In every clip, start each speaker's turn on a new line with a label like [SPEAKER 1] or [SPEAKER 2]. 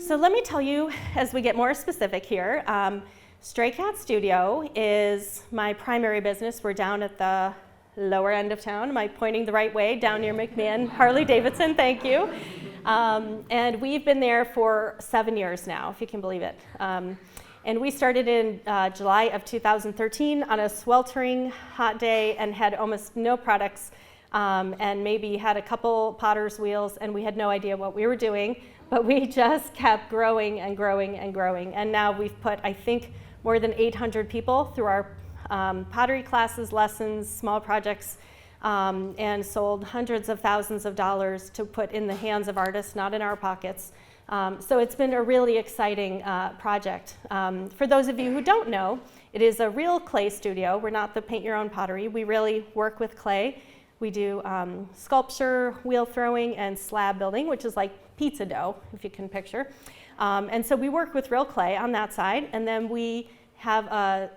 [SPEAKER 1] So let me tell you, as we get more specific here, Stray Cat Studio is my primary business. We're down at the lower end of town. Am I pointing the right way? Down near McMahon, Harley-Davidson, thank you. And we've been there for 7 years now, if you can believe it. And we started in July of 2013 on a sweltering hot day and had almost no products and maybe had a couple potter's wheels, and we had no idea what we were doing, but we just kept growing and growing and growing. And now we've put, I think, more than 800 people through our pottery classes, lessons, small projects, and sold hundreds of thousands of dollars to put in the hands of artists, not in our pockets. So it's been a really exciting project. For those of you who don't know, it is a real clay studio. We're not the paint your own pottery. We really work with clay. We do sculpture, wheel throwing, and slab building, which is like pizza dough, if you can picture. And so we work with real clay on that side, and then we have a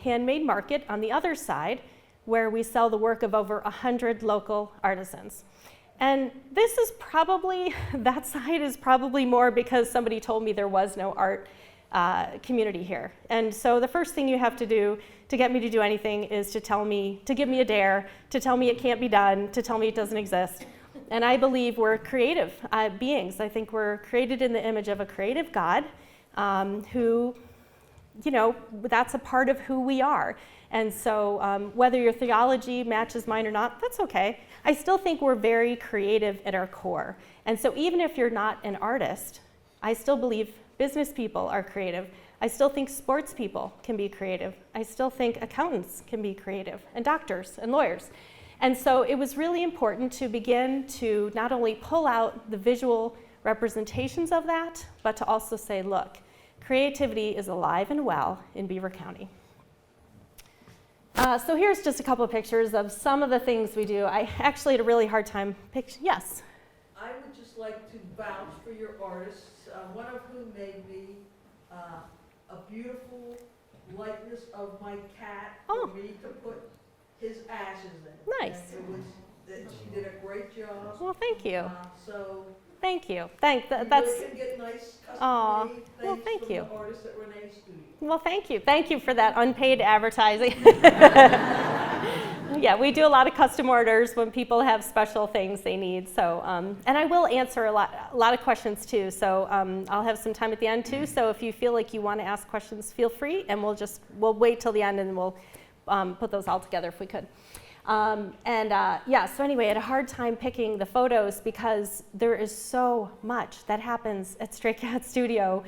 [SPEAKER 1] handmade market on the other side where we sell the work of over 100 local artisans. And this is probably, that side is probably more because somebody told me there was no art community here. And so the first thing you have to do to get me to do anything is to tell me, to give me a dare, to tell me it can't be done, to tell me it doesn't exist. And I believe we're creative beings. I think we're created in the image of a creative God who, you know, that's a part of who we are. And so whether your theology matches mine or not, that's okay. I still think we're very creative at our core. And so even if you're not an artist, I still believe business people are creative. I still think sports people can be creative. I still think accountants can be creative, and doctors and lawyers. And so it was really important to begin to not only pull out the visual representations of that, but to also say, look, creativity is alive and well in Beaver County. So here's just a couple of pictures of some of the things we do. I actually had a really hard time picturing. Yes?
[SPEAKER 2] I would just like to vouch for your artists, one of whom made me a beautiful likeness of my cat for me to put his ashes in.
[SPEAKER 1] Nice.
[SPEAKER 2] She did a great job.
[SPEAKER 1] Well, thank you. Thank you.
[SPEAKER 2] That's. You can get nice custom made things
[SPEAKER 1] well, thank
[SPEAKER 2] from
[SPEAKER 1] you.
[SPEAKER 2] the artists at Renee's studio.
[SPEAKER 1] Well, thank you. Thank you for that unpaid advertising. Yeah, we do a lot of custom orders when people have special things they need. So, and I will answer a lot of questions too. So I'll have some time at the end too. So if you feel like you want to ask questions, feel free, and we'll wait till the end and we'll put those all together if we could. Yeah, so anyway, I had a hard time picking the photos because there is so much that happens at Stray Cat Studio.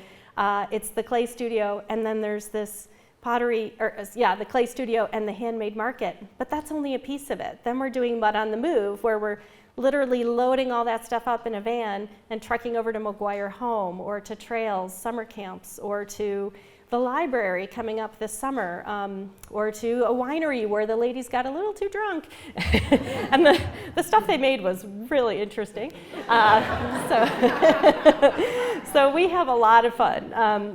[SPEAKER 1] It's the clay studio, and then there's this pottery, the clay studio and the handmade market, but that's only a piece of it. Then we're doing Mud on the Move, where we're literally loading all that stuff up in a van and trucking over to McGuire Home, or to trails, summer camps, or to the library coming up this summer, or to a winery where the ladies got a little too drunk. And the stuff they made was really interesting. So we have a lot of fun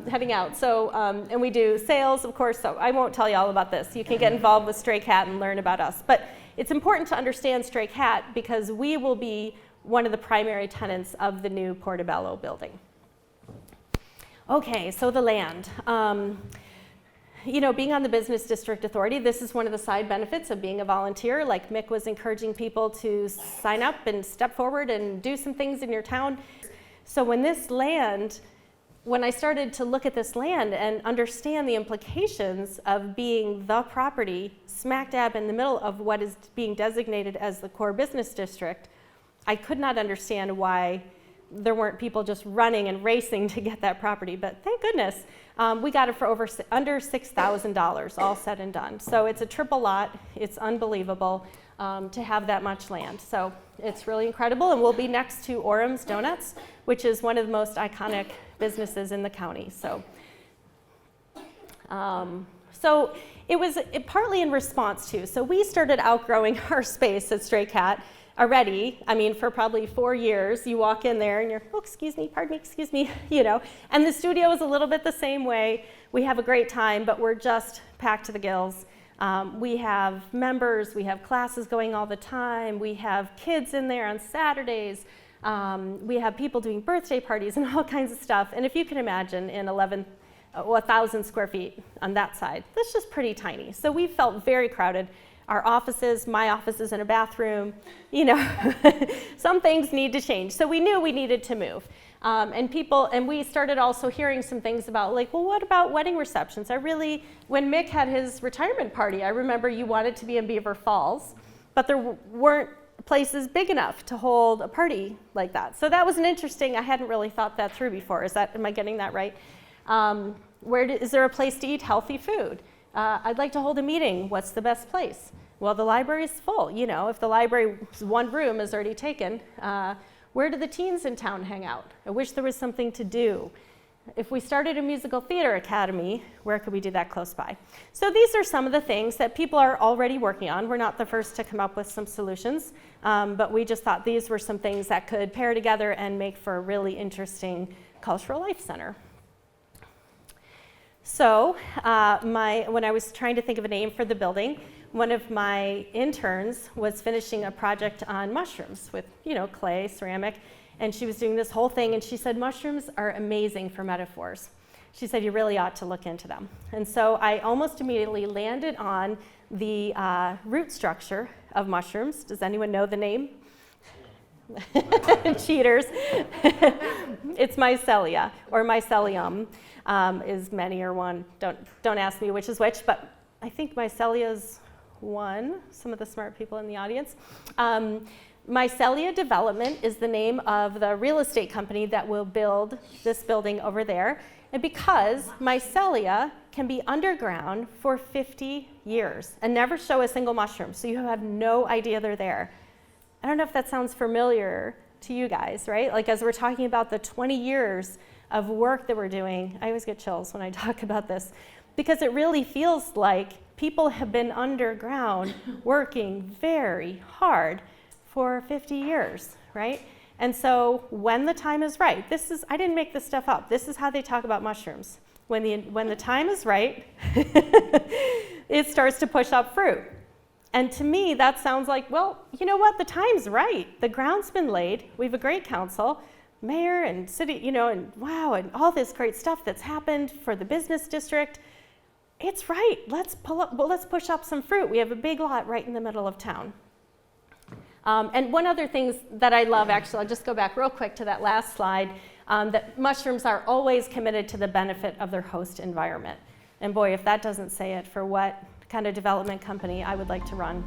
[SPEAKER 1] heading out. So, and we do sales, of course, so I won't tell you all about this. You can get involved with Stray Cat and learn about us. But it's important to understand Stray Cat because we will be one of the primary tenants of the new Portobello building. Okay, so the land. You know, being on the Business District Authority, this is one of the side benefits of being a volunteer. Like Mick was encouraging people to sign up and step forward and do some things in your town. So when I started to look at this land and understand the implications of being the property smack dab in the middle of what is being designated as the core business district, I could not understand why there weren't people just running and racing to get that property, but thank goodness we got it for under $6,000, all said and done. So it's a triple lot. It's unbelievable to have that much land. So it's really incredible, and we'll be next to Orem's Donuts, which is one of the most iconic businesses in the county. So, so it was partly in response to. So we started outgrowing our space at Stray Cat. Already, I mean, for probably 4 years, you walk in there and you're, oh, excuse me, pardon me, excuse me, you know. And the studio is a little bit the same way. We have a great time, but we're just packed to the gills. We have members, we have classes going all the time, we have kids in there on Saturdays. We have people doing birthday parties and all kinds of stuff. And if you can imagine, in 1,000 square feet on that side, that's just pretty tiny. So we felt very crowded. Our offices, my office is in a bathroom, you know, some things need to change. So we knew we needed to move. And we started also hearing some things about, like, well, what about wedding receptions? When Mick had his retirement party, I remember you wanted to be in Beaver Falls, but there weren't places big enough to hold a party like that. So that was an interesting, I hadn't really thought that through before. Am I getting that right? Is there a place to eat healthy food? I'd like to hold a meeting. What's the best place? Well, the library's full. You know, if the library's one room is already taken, where do the teens in town hang out? I wish there was something to do. If we started a musical theater academy, where could we do that close by? So these are some of the things that people are already working on. We're not the first to come up with some solutions, but we just thought these were some things that could pair together and make for a really interesting cultural life center. So when I was trying to think of a name for the building, one of my interns was finishing a project on mushrooms with, you know, clay, ceramic, and she was doing this whole thing, and she said, mushrooms are amazing for metaphors. She said, you really ought to look into them. And so I almost immediately landed on the root structure of mushrooms. Does anyone know the name? Cheaters. It's Mycelia, or mycelium, is many or one. Don't ask me which is which, but I think Mycelia's one, some of the smart people in the audience. Mycelia Development is the name of the real estate company that will build this building over there. And because mycelia can be underground for 50 years and never show a single mushroom, so you have no idea they're there. I don't know if that sounds familiar to you guys, right? Like, as we're talking about the 20 years of work that we're doing, I always get chills when I talk about this, because it really feels like people have been underground working very hard for 50 years, right? And so when the time is right, I didn't make this stuff up. This is how they talk about mushrooms. When the time is right, it starts to push up fruit. And to me, that sounds like, well, you know what? The time's right. The ground's been laid. We have a great council, mayor and city, you know, and wow, and all this great stuff that's happened for the business district. It's right. Let's push up some fruit. We have a big lot right in the middle of town. And one other thing that I love, actually, I'll just go back real quick to that last slide, that mushrooms are always committed to the benefit of their host environment. And boy, if that doesn't say it for what kind of development company I would like to run.